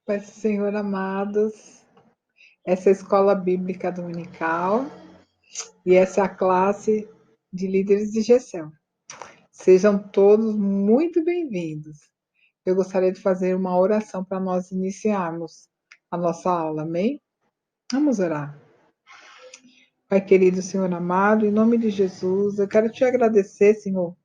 Pai do Senhor, amados, essa é a Escola Bíblica Dominical e essa é a classe de líderes de GECEL. Sejam todos muito bem-vindos. Eu gostaria de fazer uma oração para nós iniciarmos a nossa aula, amém? Vamos orar. Pai querido, Senhor amado, em nome de Jesus, eu quero te agradecer, Senhor,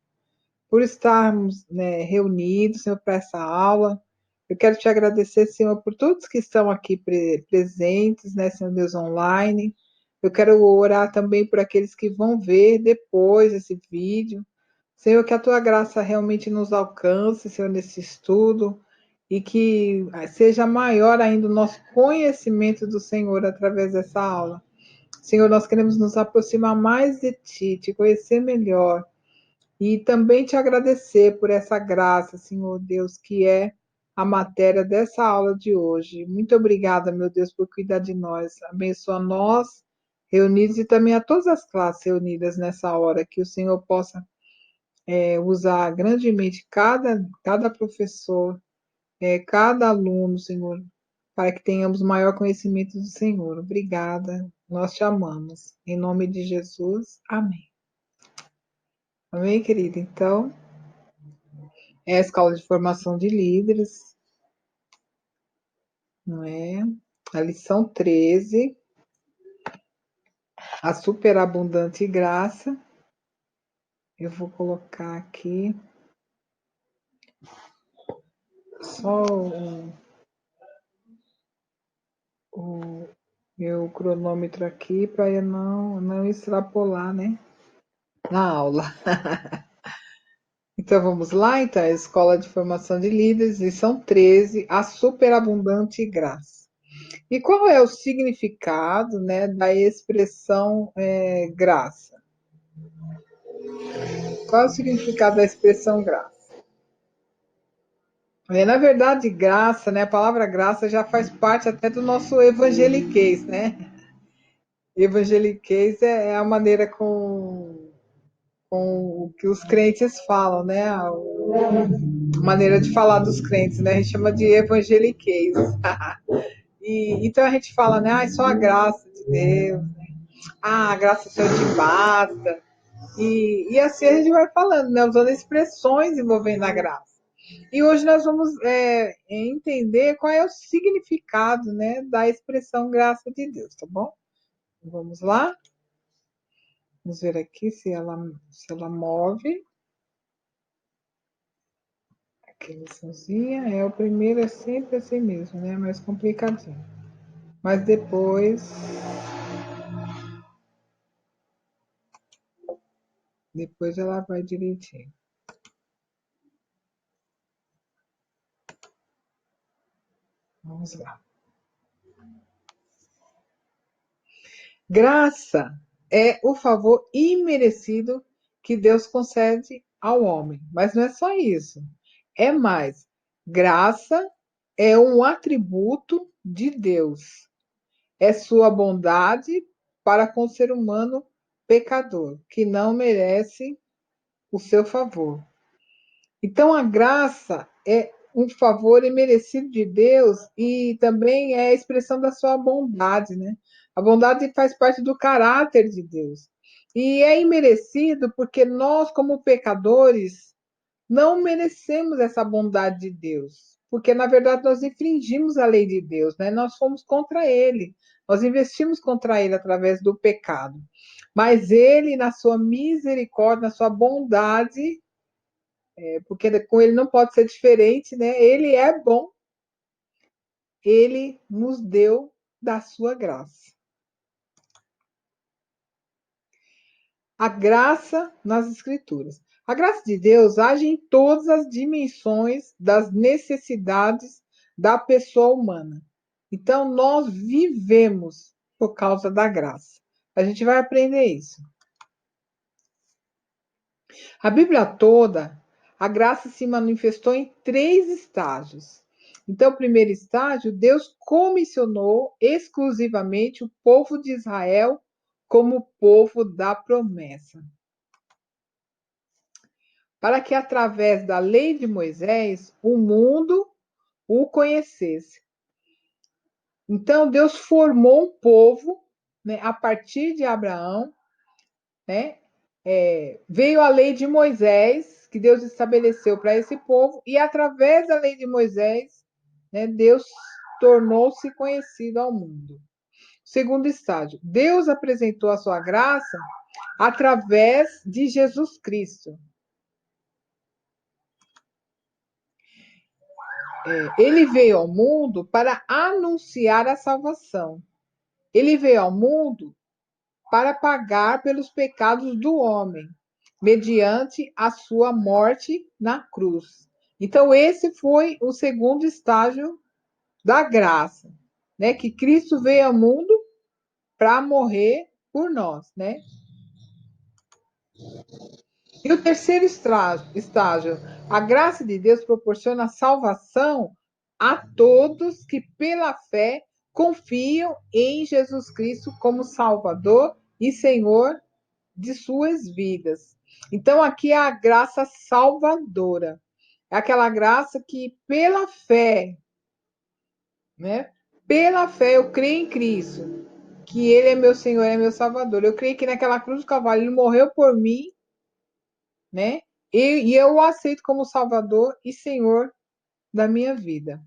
por estarmos reunidos, Senhor, para essa aula. Eu quero te agradecer, Senhor, por todos que estão aqui presentes, né, Senhor Deus, online. Eu quero orar também por aqueles que vão ver depois esse vídeo. Senhor, que a tua graça realmente nos alcance, Senhor, nesse estudo, e que seja maior ainda o nosso conhecimento do Senhor através dessa aula. Senhor, nós queremos nos aproximar mais de ti, te conhecer melhor, e também te agradecer por essa graça, Senhor Deus, que é a matéria dessa aula de hoje. Muito obrigada, meu Deus, por cuidar de nós. Abençoa nós, reunidos, e também a todas as classes reunidas nessa hora, que o Senhor possa usar grandemente cada professor, cada aluno, Senhor, para que tenhamos maior conhecimento do Senhor. Obrigada, nós te amamos. Em nome de Jesus, amém. Amém, querida? Então, é a Escola de Formação de Líderes, não é? A lição 13, a superabundante graça. Eu vou colocar aqui só o meu cronômetro aqui para eu não extrapolar, né? Na aula. Então vamos lá, então, a Escola de Formação de Líderes, lição 13, a superabundante graça. E qual é o significado, né, da expressão graça? Qual é o significado da expressão graça? Na verdade, graça, né, a palavra graça já faz parte até do nosso evangeliquez, né? Evangeliquez é a maneira com o que os crentes falam, né? A maneira de falar dos crentes, né? A gente chama de evangeliquez. Então a gente fala, né? Ah, é só a graça de Deus. Ah, a graça só te basta. E assim a gente vai falando, né? Usando expressões envolvendo a graça. E hoje nós vamos entender qual é o significado, né, da expressão graça de Deus, tá bom? Vamos lá? Vamos ver aqui se ela move. Aqui, liçãozinha. O primeiro é sempre assim mesmo, né? Mais complicadinho. Mas depois ela vai direitinho. Vamos lá. Graça é o favor imerecido que Deus concede ao homem. Mas não é só isso. É mais. Graça é um atributo de Deus. É sua bondade para com o ser humano pecador, que não merece o seu favor. Então, a graça é um favor imerecido de Deus e também é a expressão da sua bondade, né? A bondade faz parte do caráter de Deus. E é imerecido porque nós, como pecadores, não merecemos essa bondade de Deus. Porque, na verdade, nós infringimos a lei de Deus, né? Nós fomos contra ele. Nós investimos contra ele através do pecado. Mas ele, na sua misericórdia, na sua bondade, porque com ele não pode ser diferente, né? Ele é bom, ele nos deu da sua graça. A graça nas Escrituras. A graça de Deus age em todas as dimensões das necessidades da pessoa humana. Então, nós vivemos por causa da graça. A gente vai aprender isso. A Bíblia toda, a graça se manifestou em 3 estágios. Então, o primeiro estágio, Deus comissionou exclusivamente o povo de Israel como povo da promessa, para que através da lei de Moisés o mundo o conhecesse. Então, Deus formou um povo, né, a partir de Abraão, né? Veio a lei de Moisés, que Deus estabeleceu para esse povo, e através da lei de Moisés, né, Deus tornou-se conhecido ao mundo. Segundo estágio, Deus apresentou a sua graça através de Jesus Cristo. Ele veio ao mundo para anunciar a salvação. Ele veio ao mundo para pagar pelos pecados do homem, mediante a sua morte na cruz. Então, esse foi o segundo estágio da graça, né? Que Cristo veio ao mundo para morrer por nós, né? E o terceiro estágio, a graça de Deus proporciona salvação a todos que, pela fé, confiam em Jesus Cristo como Salvador e Senhor de suas vidas. Então, aqui é a graça salvadora. É aquela graça que, pela fé, né? Pela fé, eu creio em Cristo, que Ele é meu Senhor, é meu Salvador. Eu creio que naquela cruz do Calvário Ele morreu por mim, né? E eu o aceito como Salvador e Senhor da minha vida.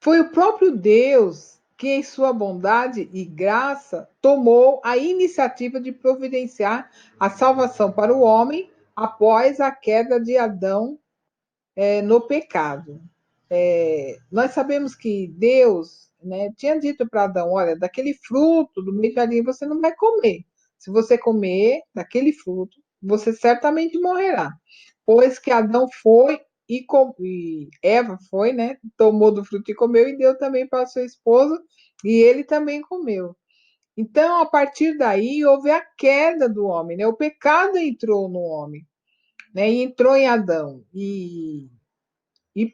Foi o próprio Deus que, em sua bondade e graça, tomou a iniciativa de providenciar a salvação para o homem após a queda de Adão no pecado. Nós sabemos que Deus, né, tinha dito para Adão: olha, daquele fruto do meio do jardim você não vai comer. Se você comer daquele fruto, você certamente morrerá. Pois que Adão foi e Eva foi, né? Tomou do fruto e comeu, e deu também para seu esposo, e ele também comeu. Então, a partir daí, houve a queda do homem, né? O pecado entrou no homem, né? E entrou em Adão. E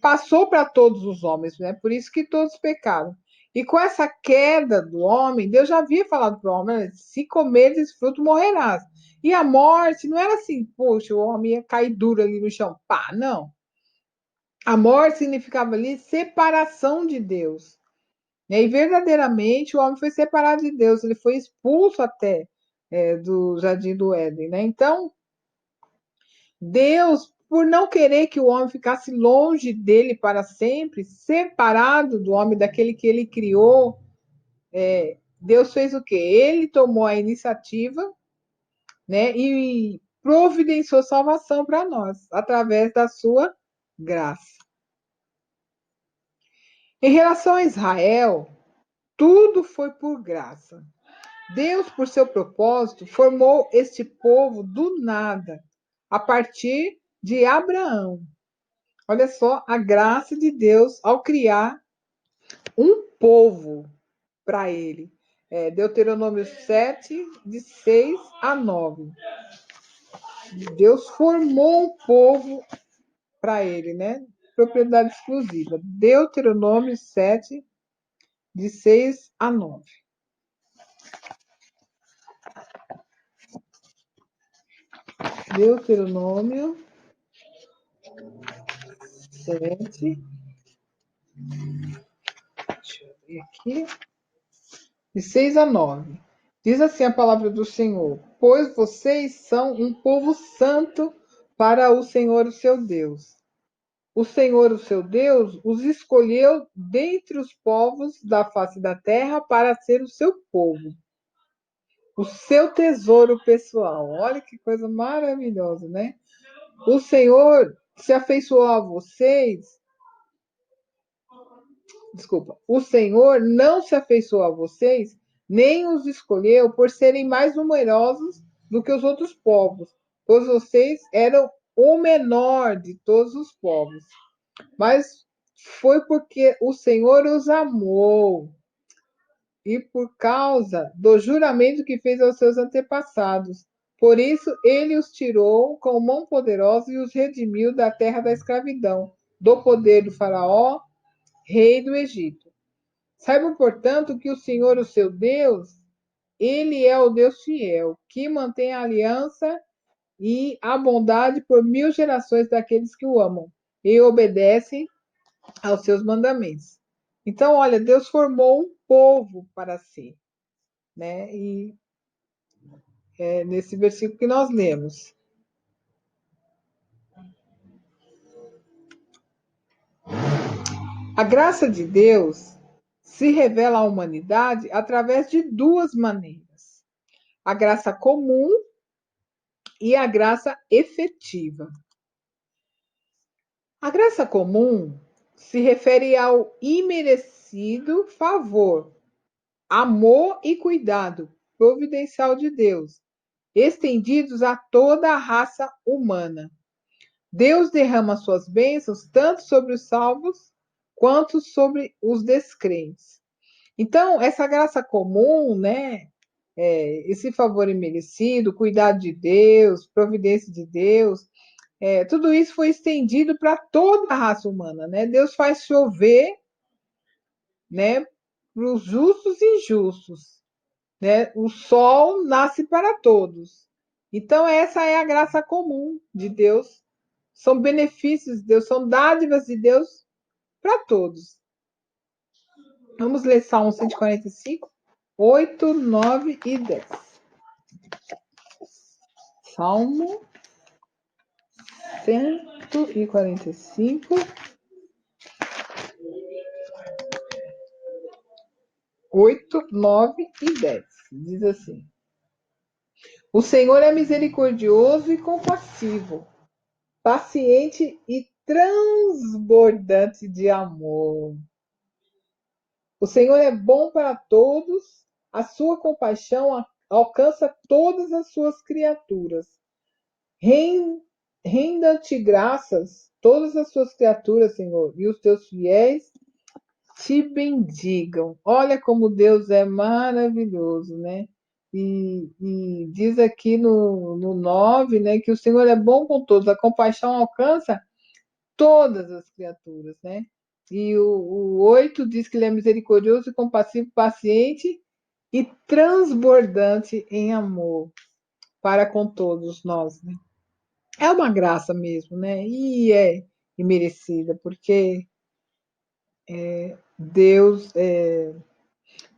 passou para todos os homens, né? Por isso que todos pecaram. E com essa queda do homem, Deus já havia falado para o homem: se comer desse fruto, morrerás. E a morte não era assim, poxa, o homem ia cair duro ali no chão. Pá, não. A morte significava ali separação de Deus. E verdadeiramente o homem foi separado de Deus, ele foi expulso até do jardim do Éden, né? Então, Deus, por não querer que o homem ficasse longe dele para sempre, separado do homem, daquele que ele criou, Deus fez o quê? Ele tomou a iniciativa, né, e providenciou salvação para nós, através da sua graça. Em relação a Israel, tudo foi por graça. Deus, por seu propósito, formou este povo do nada, a partir de Abraão. Olha só a graça de Deus ao criar um povo para ele. Deuteronômio 7, de 6 a 9. Deus formou um povo para ele, né? Propriedade exclusiva. Deuteronômio 7, de 6 a 9. Deuteronômio 7. Deixa eu ver aqui. De 6 a 9. Diz assim a palavra do Senhor: pois vocês são um povo santo para o Senhor, o seu Deus. O Senhor, o seu Deus, os escolheu dentre os povos da face da terra para ser o seu povo, o seu tesouro pessoal. Olha que coisa maravilhosa, né? O Senhor se afeiçoou a vocês. Desculpa. O Senhor não se afeiçoou a vocês, nem os escolheu por serem mais numerosos do que os outros povos, pois vocês eram o menor de todos os povos. Mas foi porque o Senhor os amou e por causa do juramento que fez aos seus antepassados. Por isso, ele os tirou com mão poderosa e os redimiu da terra da escravidão, do poder do Faraó, rei do Egito. Saibam, portanto, que o Senhor, o seu Deus, ele é o Deus fiel, que mantém a aliança e a bondade por 1000 gerações daqueles que o amam e obedecem aos seus mandamentos. Então, olha, Deus formou um povo para si, né? E é nesse versículo que nós lemos. A graça de Deus se revela à humanidade através de duas maneiras: a graça comum e a graça efetiva. A graça comum se refere ao imerecido favor, amor e cuidado providencial de Deus, estendidos a toda a raça humana. Deus derrama suas bênçãos tanto sobre os salvos quanto sobre os descrentes. Então, essa graça comum, né? Esse favor imerecido, cuidado de Deus, providência de Deus, tudo isso foi estendido para toda a raça humana, né? Deus faz chover, né, para os justos e injustos, né? O sol nasce para todos. Então, essa é a graça comum de Deus. São benefícios de Deus, são dádivas de Deus para todos. Vamos ler Salmo 145, 8, 9 e 10. Salmo 145, 8, 9 e 10. Diz assim: O Senhor é misericordioso e compassivo, paciente e transbordante de amor. O Senhor é bom para todos, a sua compaixão alcança todas as suas criaturas. Renda-te graças, todas as suas criaturas, Senhor, e os teus fiéis te bendigam. Olha como Deus é maravilhoso, né? E diz aqui no 9, né, que o Senhor é bom com todos, a compaixão alcança todas as criaturas, né? E o 8 diz que ele é misericordioso e compassivo, paciente e transbordante em amor para com todos nós, né? É uma graça mesmo, né? E é imerecida, porque Deus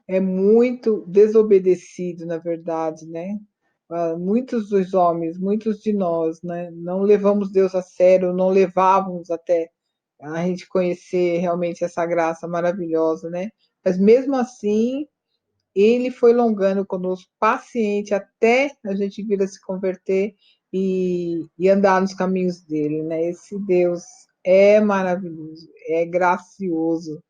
é muito desobedecido, na verdade, né? Muitos dos homens, muitos de nós, né? Não levamos Deus a sério, não levávamos até a gente conhecer realmente essa graça maravilhosa, né? Mas mesmo assim, ele foi longando conosco, paciente, até a gente vir a se converter e andar nos caminhos dele, né? Esse Deus é maravilhoso, é gracioso,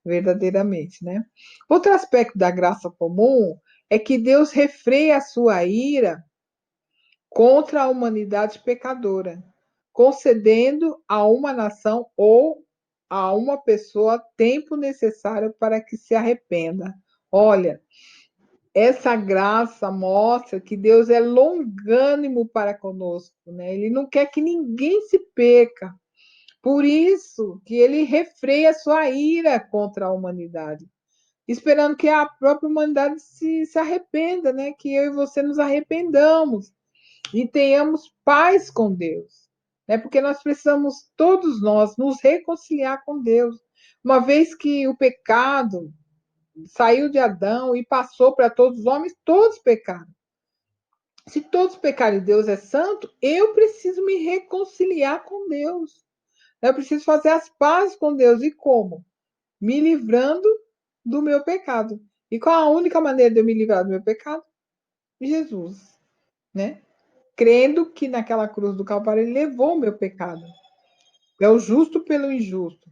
verdadeiramente, né? Outro aspecto da graça comum é que Deus refreia a sua ira contra a humanidade pecadora, concedendo a uma nação ou a uma pessoa tempo necessário para que se arrependa. Olha, essa graça mostra que Deus é longânimo para conosco, né? Ele não quer que ninguém se perca. Por isso que ele refreia sua ira contra a humanidade, esperando que a própria humanidade se arrependa, né? Que eu e você nos arrependamos e tenhamos paz com Deus, né? Porque nós precisamos, todos nós, nos reconciliar com Deus. Uma vez que o pecado saiu de Adão e passou para todos os homens, todos pecaram. Se todos pecarem e Deus é santo, eu preciso me reconciliar com Deus. Eu preciso fazer as pazes com Deus. E como? Me livrando do meu pecado. E qual a única maneira de eu me livrar do meu pecado? Jesus, né? Crendo que naquela cruz do Calvário ele levou o meu pecado. É o justo pelo injusto,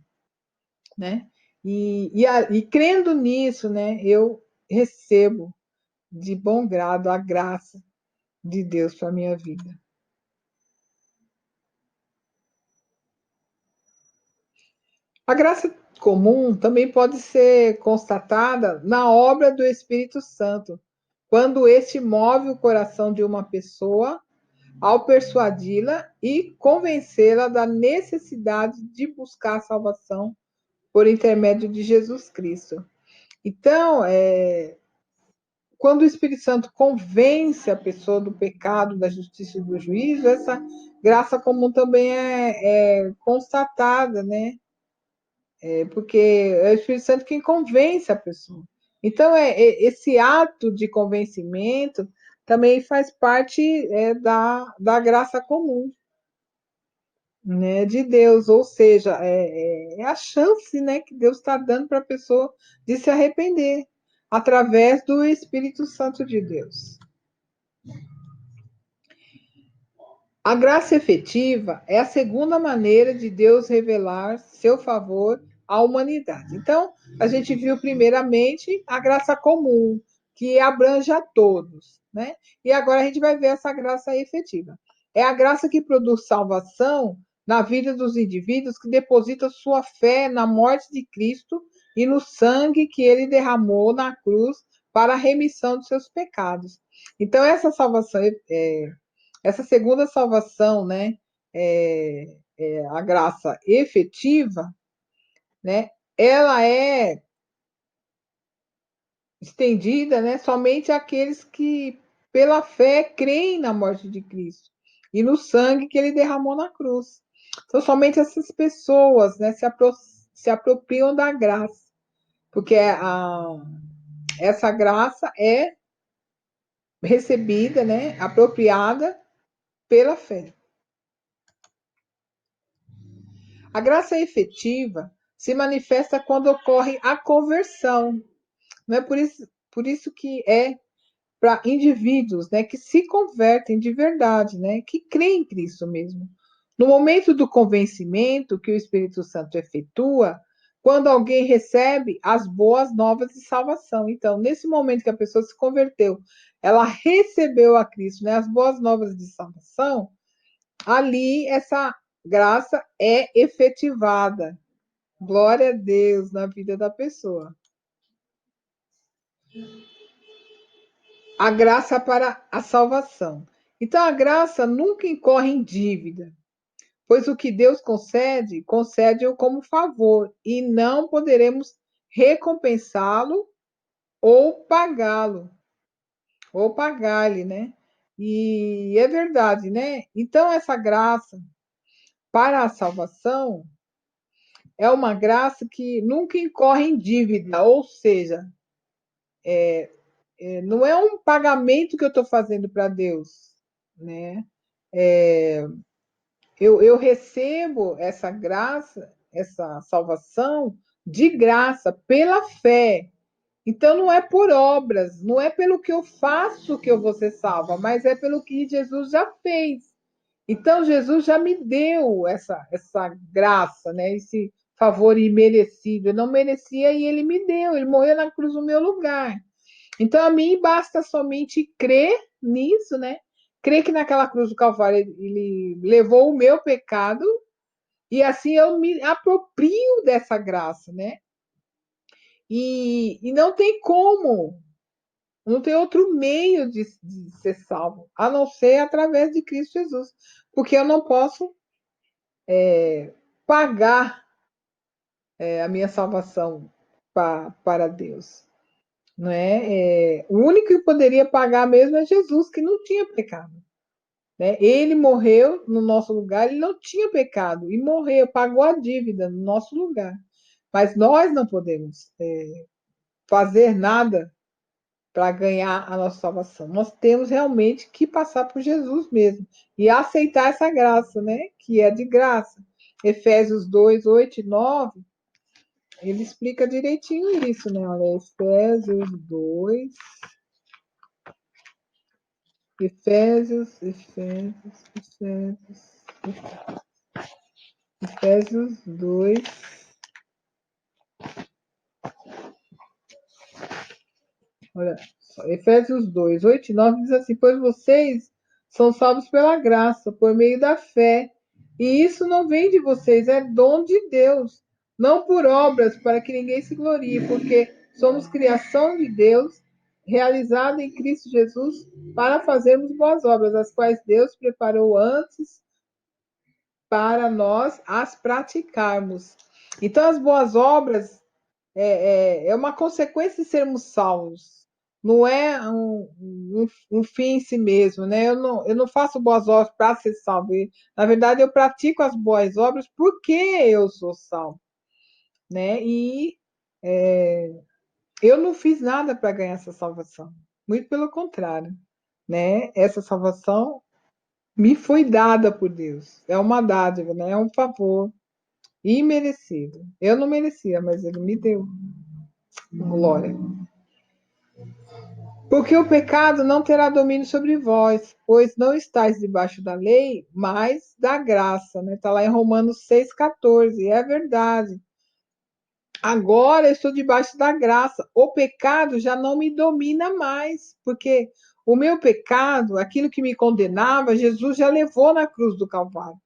né? E crendo nisso, né, eu recebo de bom grado a graça de Deus para a minha vida. A graça comum também pode ser constatada na obra do Espírito Santo, quando este move o coração de uma pessoa ao persuadi-la e convencê-la da necessidade de buscar a salvação por intermédio de Jesus Cristo. Então, quando o Espírito Santo convence a pessoa do pecado, da justiça e do juízo, essa graça comum também é constatada, né? porque é o Espírito Santo quem convence a pessoa. Então, esse ato de convencimento também faz parte da graça comum, né, de Deus, ou seja, é a chance, né, que Deus está dando para a pessoa de se arrepender através do Espírito Santo de Deus. A graça efetiva é a segunda maneira de Deus revelar seu favor à humanidade. Então, a gente viu primeiramente a graça comum, que abrange a todos, né? E agora a gente vai ver essa graça efetiva. É a graça que produz salvação na vida dos indivíduos que depositam sua fé na morte de Cristo e no sangue que ele derramou na cruz para a remissão dos seus pecados. Então, essa salvação essa segunda salvação, né, a graça efetiva, né, ela é estendida, né, somente àqueles que, pela fé, creem na morte de Cristo e no sangue que ele derramou na cruz. Então, somente essas pessoas, né, se apropriam da graça, porque essa graça é recebida, né, apropriada pela fé. A graça efetiva se manifesta quando ocorre a conversão. Não é por isso que é para indivíduos, né, que se convertem de verdade, né, que creem em Cristo mesmo. No momento do convencimento que o Espírito Santo efetua, quando alguém recebe as boas novas de salvação. Então, nesse momento que a pessoa se converteu, ela recebeu a Cristo, né, as boas novas de salvação, ali essa graça é efetivada. Glória a Deus na vida da pessoa. A graça para a salvação. Então, a graça nunca incorre em dívida, pois o que Deus concede, concede-o como favor, e não poderemos recompensá-lo ou pagá-lo, ou pagar-lhe, né? E é verdade, né? Então, essa graça para a salvação é uma graça que nunca incorre em dívida, ou seja, não é um pagamento que eu estou fazendo para Deus, né? Eu recebo essa graça, essa salvação de graça, pela fé. Então não é por obras, não é pelo que eu faço que eu vou ser salva, mas é pelo que Jesus já fez. Então Jesus já me deu essa graça, né? Esse favor imerecido. Eu não merecia e ele me deu, ele morreu na cruz no meu lugar. Então, a mim basta somente crer nisso, né? Crer que naquela cruz do Calvário ele levou o meu pecado e assim eu me aproprio dessa graça, né? E não tem como, não tem outro meio de ser salvo, a não ser através de Cristo Jesus, porque eu não posso pagar a minha salvação para Deus. Não é? O único que poderia pagar mesmo é Jesus, que não tinha pecado. Né? Ele morreu no nosso lugar, ele não tinha pecado, e morreu, pagou a dívida no nosso lugar. Mas nós não podemos fazer nada para ganhar a nossa salvação. Nós temos realmente que passar por Jesus mesmo e aceitar essa graça, né? Que é de graça. Efésios 2, 8 e 9, ele explica direitinho isso, né? Olha, Efésios 2, olha só, Efésios 2, 8 e 9 diz assim: pois vocês são salvos pela graça, por meio da fé. E isso não vem de vocês, é dom de Deus, não por obras, para que ninguém se glorie, porque somos criação de Deus, realizada em Cristo Jesus, para fazermos boas obras, as quais Deus preparou antes para nós as praticarmos. Então, as boas obras é uma consequência de sermos salvos, não é um fim em si mesmo, né? Eu não faço boas obras para ser salvo. Na verdade, eu pratico as boas obras porque eu sou salvo. né? E eu não fiz nada para ganhar essa salvação. Muito pelo contrário, né? Essa salvação me foi dada por Deus. É uma dádiva, né? É um favor imerecido. Eu não merecia, mas Ele me deu. Glória. Porque o pecado não terá domínio sobre vós, pois não estáis debaixo da lei, mas da graça, né? Está lá em Romanos 6,14. É verdade. Agora eu estou debaixo da graça. O pecado já não me domina mais, porque o meu pecado, aquilo que me condenava, Jesus já levou na cruz do Calvário.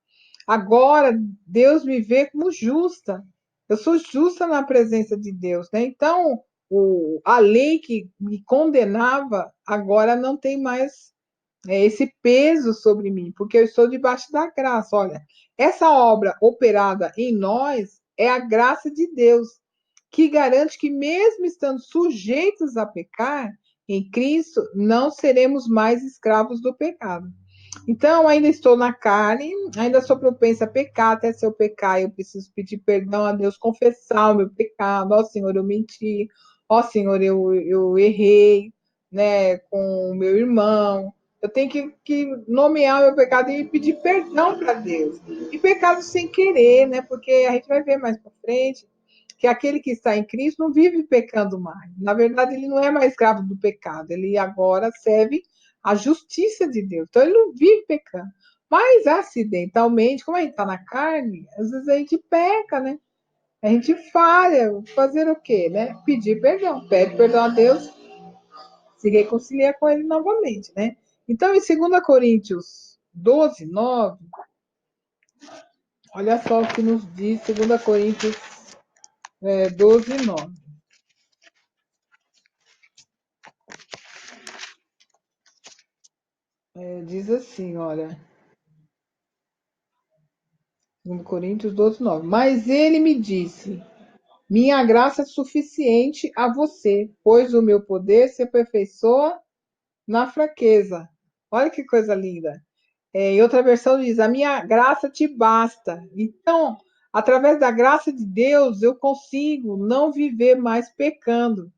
Agora Deus me vê como justa. Eu sou justa na presença de Deus, né? Então, a lei que me condenava agora não tem mais esse peso sobre mim, porque eu estou debaixo da graça. Olha, essa obra operada em nós é a graça de Deus, que garante que, mesmo estando sujeitos a pecar, em Cristo não seremos mais escravos do pecado. Então, ainda estou na carne, ainda sou propensa a pecar, até se eu pecar, eu preciso pedir perdão a Deus, confessar o meu pecado. Ó Senhor, eu menti. Ó Senhor, eu errei, né, com o meu irmão. Eu tenho que nomear o meu pecado e pedir perdão para Deus. E pecado sem querer, né? Porque a gente vai ver mais para frente que aquele que está em Cristo não vive pecando mais. Na verdade, ele não é mais escravo do pecado, ele agora serve a justiça de Deus. Então, ele não vive pecando. Mas, acidentalmente, como a gente está na carne, às vezes a gente peca, né? A gente falha. Fazer o quê, né? Pedir perdão. Pede perdão a Deus, se reconcilia com ele novamente, né? Então, em 2 Coríntios 12:9, olha só o que nos diz 2 Coríntios 12:9. Diz assim, olha, 2 Coríntios 12:9. Mas ele me disse: minha graça é suficiente a você, pois o meu poder se aperfeiçoa na fraqueza. Olha que coisa linda. Em outra versão diz: a minha graça te basta. Então, através da graça de Deus, eu consigo não viver mais pecando.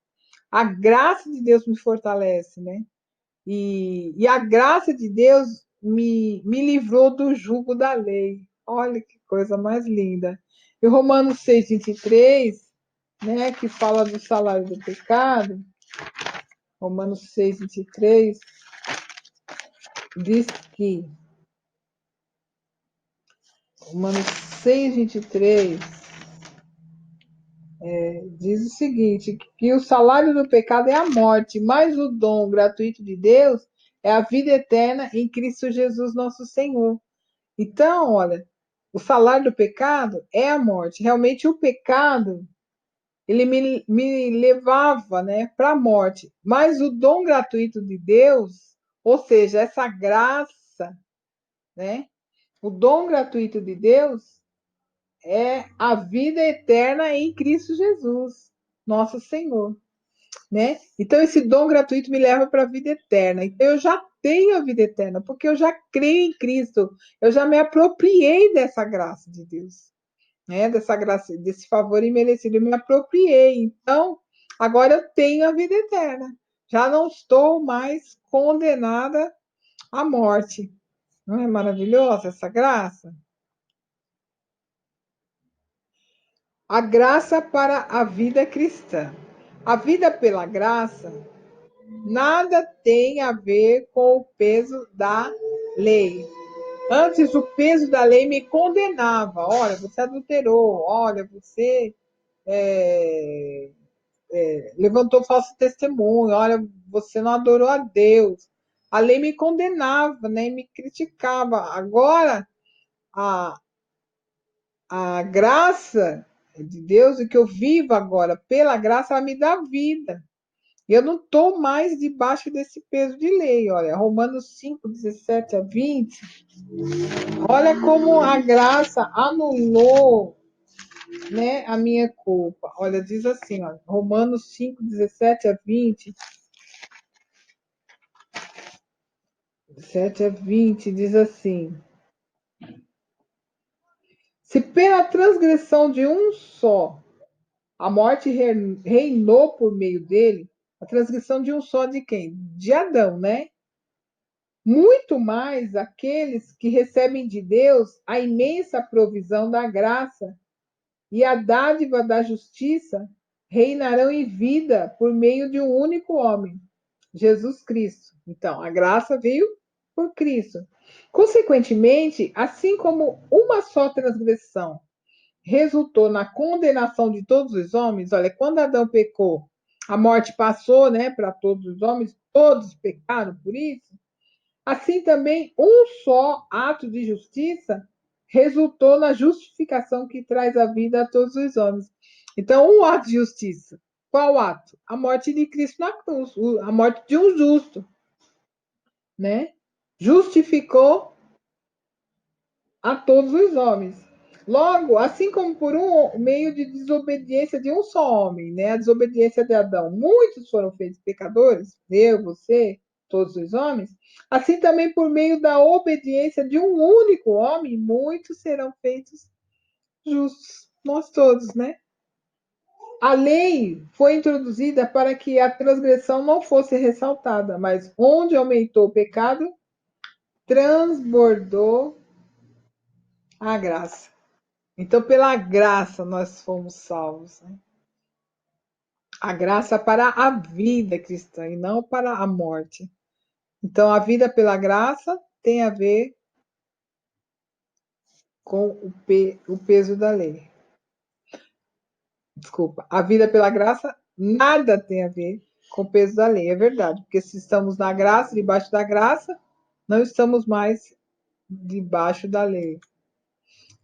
A graça de Deus me fortalece, né? E a graça de Deus me livrou do jugo da lei. Olha que coisa mais linda. E Romanos 6:23, né, que fala do salário do pecado, Romanos 6:23, diz que, Romanos 6:23, diz o seguinte, que o salário do pecado é a morte, mas o dom gratuito de Deus é a vida eterna em Cristo Jesus nosso Senhor. Então, olha, o salário do pecado é a morte. Realmente, o pecado, ele me levava, né, para a morte. Mas o dom gratuito de Deus, ou seja, essa graça, né, o dom gratuito de Deus é a vida eterna em Cristo Jesus, nosso Senhor. Né? Então, esse dom gratuito me leva para a vida eterna. Então, eu já tenho a vida eterna, porque eu já creio em Cristo, eu já me apropriei dessa graça de Deus, né? Dessa graça, desse favor imerecido, eu me apropriei. Então, agora eu tenho a vida eterna. Já não estou mais condenada à morte. Não é maravilhosa essa graça? A graça para a vida cristã. A vida pela graça nada tem a ver com o peso da lei. Antes, o peso da lei me condenava. Olha, você adulterou. Olha, você levantou falso testemunho. Olha, você não adorou a Deus. A lei me condenava, né? E me criticava. Agora, a, a graça de Deus, o que eu vivo agora pela graça, ela me dá vida. E eu não estou mais debaixo desse peso de lei. Olha, Romanos 5:17-20. Olha como a graça anulou, né, a minha culpa. Olha, diz assim, ó, Romanos 5:17-20. 17-20 diz assim: se pela transgressão de um só A morte reinou por meio dele, a transgressão de um só de quem? De Adão, né? Muito mais aqueles que recebem de Deus a imensa provisão da graça e a dádiva da justiça reinarão em vida por meio de um único homem, Jesus Cristo. Então, a graça veio por Cristo. Consequentemente, assim como uma só transgressão resultou na condenação de todos os homens, olha, quando Adão pecou, a morte passou, né, para todos os homens, todos pecaram por isso. Assim também, um só ato de justiça resultou na justificação que traz a vida a todos os homens. Então, um ato de justiça. Qual ato? A morte de Cristo na cruz, a morte de um justo, né? Justificou a todos os homens. Logo, assim como por um meio de desobediência de um só homem, né? A desobediência de Adão, muitos foram feitos pecadores, eu, você, todos os homens, assim também por meio da obediência de um único homem, muitos serão feitos justos, nós todos, né? A lei foi introduzida para que a transgressão não fosse ressaltada, mas onde aumentou o pecado, transbordou a graça. Então, pela graça, nós fomos salvos. Né? A graça para a vida cristã e não para a morte. Então, a vida pela graça tem a ver com o peso da lei. Desculpa. A vida pela graça nada tem a ver com o peso da lei. É verdade. Porque se estamos na graça, debaixo da graça, não estamos mais debaixo da lei.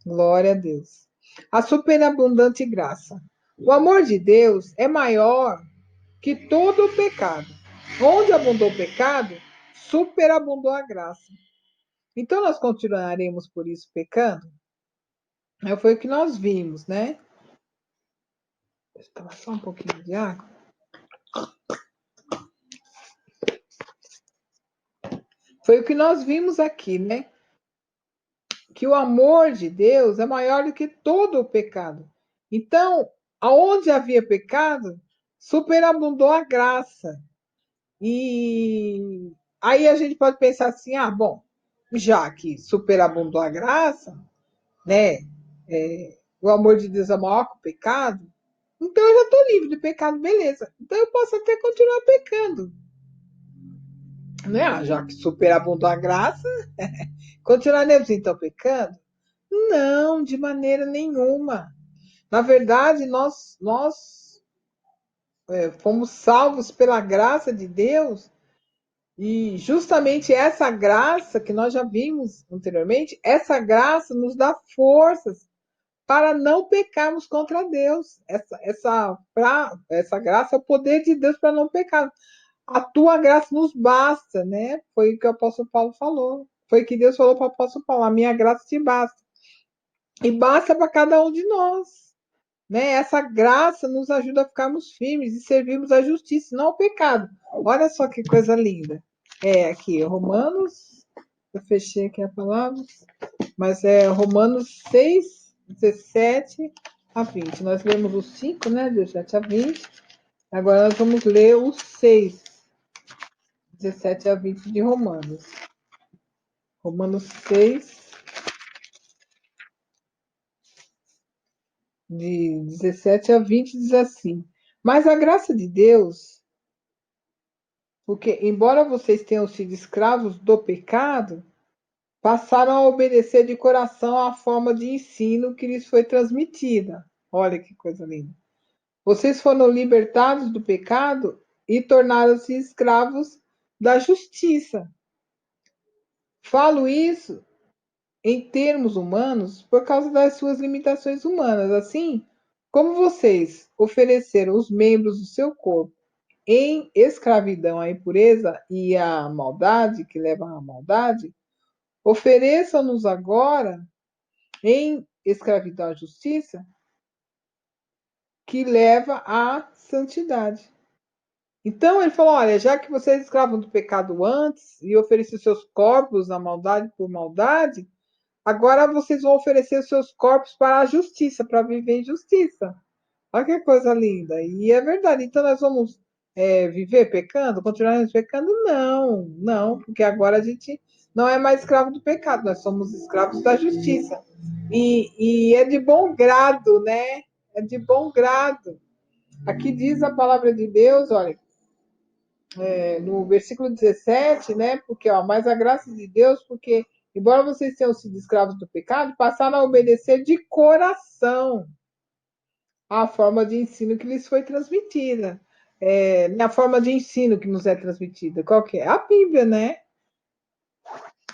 Glória a Deus. A superabundante graça. O amor de Deus é maior que todo o pecado. Onde abundou o pecado, superabundou a graça. Então nós continuaremos por isso pecando? Foi o que nós vimos, né? Deixa eu tomar só um pouquinho de água. Foi o que nós vimos aqui, né? Que o amor de Deus é maior do que todo o pecado. Então, aonde havia pecado, superabundou a graça. E aí a gente pode pensar assim, bom, já que superabundou a graça, né? O amor de Deus é maior que o pecado, então eu já estou livre de pecado, beleza. Então eu posso até continuar pecando. Né? Já que superabundou a graça, continuaremos então pecando? Não, de maneira nenhuma. Na verdade, nós fomos salvos pela graça de Deus. E justamente essa graça que nós já vimos anteriormente, essa graça nos dá forças para não pecarmos contra Deus. Essa graça é o poder de Deus para não pecar. A tua graça nos basta, né? Foi o que o apóstolo Paulo falou. Foi o que Deus falou para o apóstolo Paulo: a minha graça te basta. E basta para cada um de nós. Né? Essa graça nos ajuda a ficarmos firmes e servirmos a justiça, não ao pecado. Olha só que coisa linda. Aqui, Romanos, eu fechei aqui a palavra, mas é Romanos 6, 17 a 20. Nós lemos o 5, né, 17 a 20. Agora nós vamos ler o 6, 17 a 20 de Romanos. Romanos 6, de 17 a 20, diz assim: Mas a graça de Deus, porque embora vocês tenham sido escravos do pecado, passaram a obedecer de coração à forma de ensino que lhes foi transmitida. Olha que coisa linda. Vocês foram libertados do pecado e tornaram-se escravos da justiça. Falo isso em termos humanos por causa das suas limitações humanas. Assim, como vocês ofereceram os membros do seu corpo em escravidão à impureza e à maldade, que levam à maldade, ofereçam-nos agora em escravidão à justiça, que leva à santidade. Então ele falou: olha, já que vocês escravam do pecado antes e ofereciam seus corpos à maldade por maldade, agora vocês vão oferecer seus corpos para a justiça, para viver em justiça. Olha que coisa linda. E é verdade. Então nós vamos viver pecando, continuarmos pecando? Não, não, porque agora a gente não é mais escravo do pecado, nós somos escravos da justiça. E é de bom grado, né? É de bom grado. Aqui diz a palavra de Deus, olha, no versículo 17, né? Porque, ó, mas a graça de Deus, porque, embora vocês tenham sido escravos do pecado, passaram a obedecer de coração a forma de ensino que lhes foi transmitida. A forma de ensino que nos é transmitida. Qual que é? A Bíblia, né?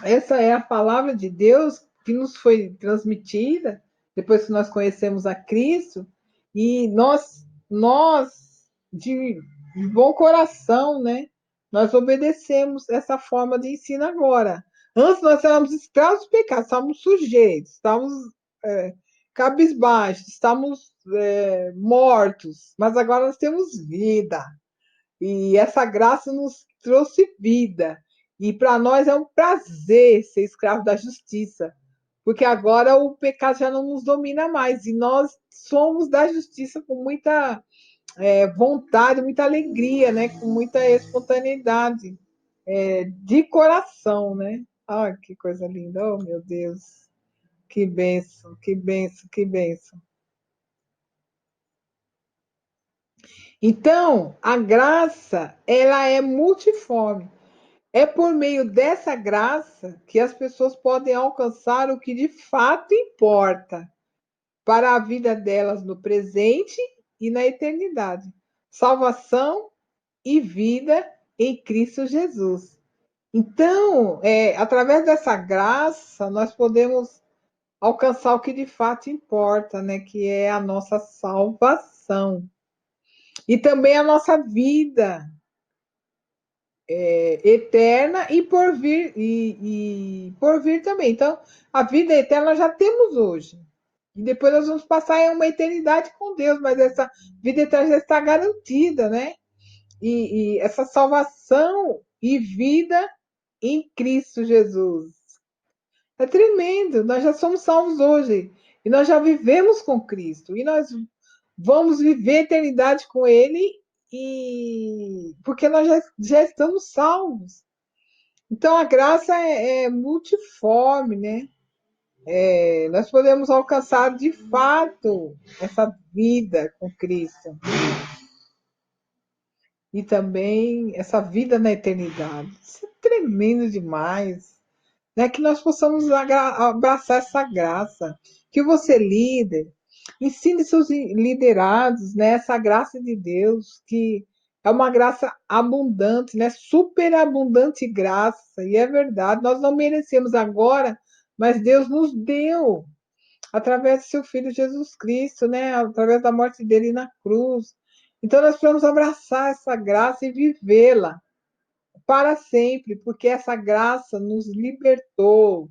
Essa é a palavra de Deus que nos foi transmitida depois que nós conhecemos a Cristo e nós de bom coração, né? Nós obedecemos essa forma de ensino agora. Antes nós éramos escravos do pecado, estávamos sujeitos, estávamos é, cabisbaixos, estávamos mortos, mas agora nós temos vida. E essa graça nos trouxe vida. E para nós é um prazer ser escravo da justiça, porque agora o pecado já não nos domina mais e nós somos da justiça com muita vontade, muita alegria, né? Com muita espontaneidade, de coração, né? Ah, que coisa linda, oh meu Deus, que benção, que benção, que benção. Então, a graça, ela é multiforme. É por meio dessa graça que as pessoas podem alcançar o que de fato importa para a vida delas no presente e na eternidade: salvação e vida em Cristo Jesus. Então, através dessa graça, nós podemos alcançar o que de fato importa, né? Que é a nossa salvação e também a nossa vida eterna e por vir também. Então, a vida eterna nós já temos hoje. E depois nós vamos passar em uma eternidade com Deus, mas essa vida eterna já está garantida, né? E essa salvação e vida em Cristo Jesus. É tremendo, nós já somos salvos hoje. E nós já vivemos com Cristo. E nós vamos viver a eternidade com Ele, e porque nós já estamos salvos. Então a graça é multiforme, né? Nós podemos alcançar de fato essa vida com Cristo e também essa vida na eternidade. Isso é tremendo demais, né? Que nós possamos abraçar essa graça. Que você, líder, ensine seus liderados, né? Essa graça de Deus, que é uma graça abundante, né? Superabundante graça. E é verdade, nós não merecemos agora, mas Deus nos deu através do seu Filho Jesus Cristo, né? Através da morte dele na cruz. Então nós precisamos abraçar essa graça e vivê-la para sempre, porque essa graça nos libertou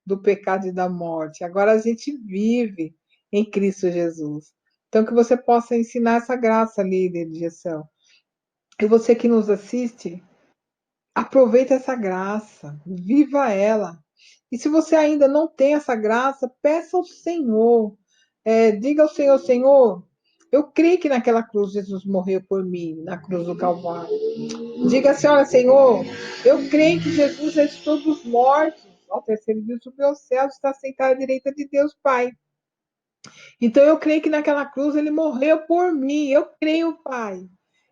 do pecado e da morte. Agora a gente vive em Cristo Jesus. Então, que você possa ensinar essa graça, líder de gestão. E você que nos assiste, aproveita essa graça, viva ela. E se você ainda não tem essa graça, peça ao Senhor. Diga ao Senhor, Senhor, eu creio que naquela cruz Jesus morreu por mim, na cruz do Calvário. Diga assim, olha, Senhor, eu creio que Jesus ressuscitou dos mortos. Ao terceiro dia subiu aos céus, está sentado à direita de Deus Pai. Então eu creio que naquela cruz ele morreu por mim. Eu creio, Pai.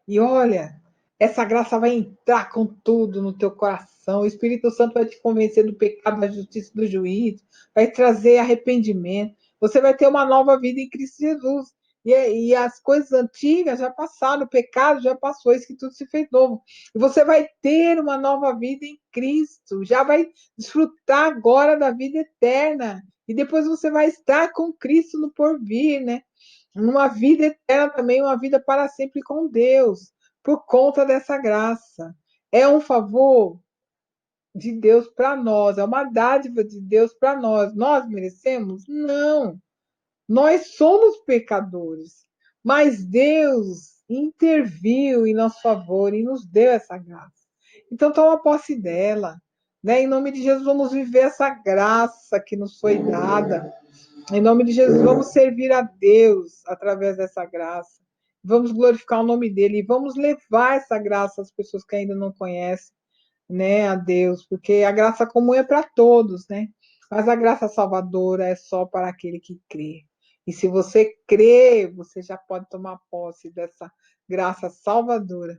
E olha, essa graça vai entrar com tudo no teu coração. O Espírito Santo vai te convencer do pecado, da justiça e do juízo. Vai trazer arrependimento. Você vai ter uma nova vida em Cristo Jesus. E as coisas antigas já passaram, o pecado já passou, isso que tudo se fez novo. E você vai ter uma nova vida em Cristo. Já vai desfrutar agora da vida eterna. E depois você vai estar com Cristo no porvir, né? Uma vida eterna também, uma vida para sempre com Deus, por conta dessa graça. É um favor de Deus para nós, é uma dádiva de Deus para nós. Nós merecemos? Não. Nós somos pecadores, mas Deus interviu em nosso favor e nos deu essa graça. Então, toma posse dela. Né? Em nome de Jesus, vamos viver essa graça que nos foi dada. Em nome de Jesus, vamos servir a Deus através dessa graça. Vamos glorificar o nome dele e vamos levar essa graça às pessoas que ainda não conhecem, né, a Deus, porque a graça comum é para todos, né? Mas a graça salvadora é só para aquele que crê. E se você crê, você já pode tomar posse dessa graça salvadora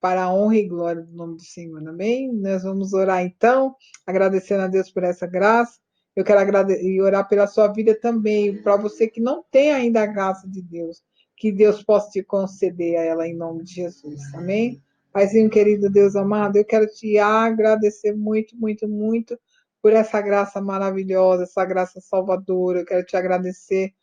para a honra e glória do nome do Senhor, amém? Nós vamos orar então, agradecendo a Deus por essa graça. Eu quero agradecer e orar pela sua vida também, para você que não tem ainda a graça de Deus, que Deus possa te conceder a ela em nome de Jesus, amém? Paizinho querido, Deus amado, eu quero te agradecer muito, muito, muito por essa graça maravilhosa, essa graça salvadora. Eu quero te agradecer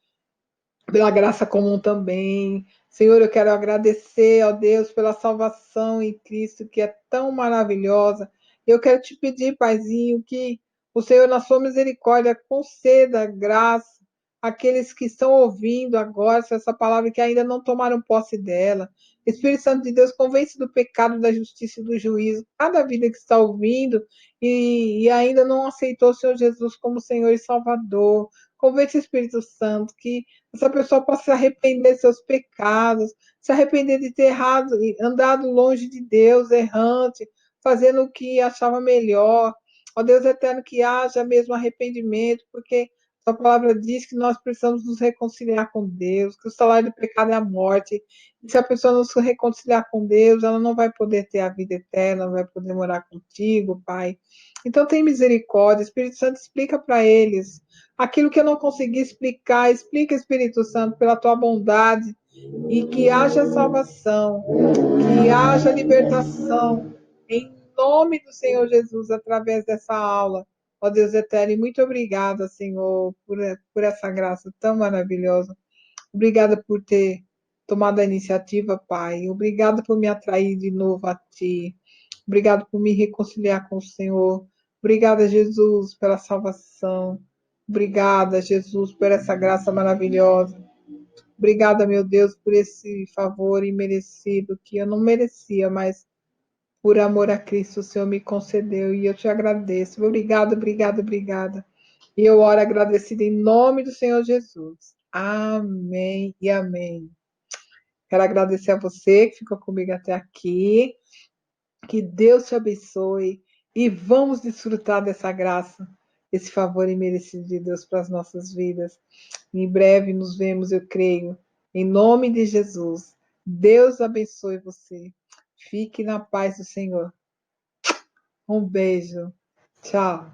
pela graça comum também. Senhor, eu quero agradecer, ó Deus, pela salvação em Cristo, que é tão maravilhosa. Eu quero te pedir, Paizinho, que o Senhor, na sua misericórdia, conceda graça àqueles que estão ouvindo agora essa palavra que ainda não tomaram posse dela. Espírito Santo de Deus, convence do pecado, da justiça e do juízo cada vida que está ouvindo e ainda não aceitou o Senhor Jesus como Senhor e Salvador. Convence o Espírito Santo que essa pessoa possa se arrepender de seus pecados, se arrepender de ter errado, andado longe de Deus, errante, fazendo o que achava melhor. Ó Deus eterno, que haja mesmo arrependimento, porque a palavra diz que nós precisamos nos reconciliar com Deus, que o salário do pecado é a morte. E se a pessoa não se reconciliar com Deus, ela não vai poder ter a vida eterna, não vai poder morar contigo, Pai. Então tem misericórdia, Espírito Santo, explica para eles aquilo que eu não consegui explicar, explica, Espírito Santo, pela tua bondade, e que haja salvação, que haja libertação, em nome do Senhor Jesus, através dessa aula. Ó Deus eterno, e muito obrigada, Senhor, por essa graça tão maravilhosa. Obrigada por ter tomado a iniciativa, Pai. Obrigada por me atrair de novo a Ti. Obrigado por me reconciliar com o Senhor. Obrigada, Jesus, pela salvação. Obrigada, Jesus, por essa graça maravilhosa. Obrigada, meu Deus, por esse favor imerecido que eu não merecia, mas por amor a Cristo o Senhor me concedeu e eu te agradeço. Obrigada, obrigada, obrigada. E eu oro agradecida em nome do Senhor Jesus. Amém e amém. Quero agradecer a você que ficou comigo até aqui. Que Deus te abençoe e vamos desfrutar dessa graça, esse favor imerecido de Deus para as nossas vidas. Em breve nos vemos, eu creio. Em nome de Jesus. Deus abençoe você. Fique na paz do Senhor. Um beijo. Tchau.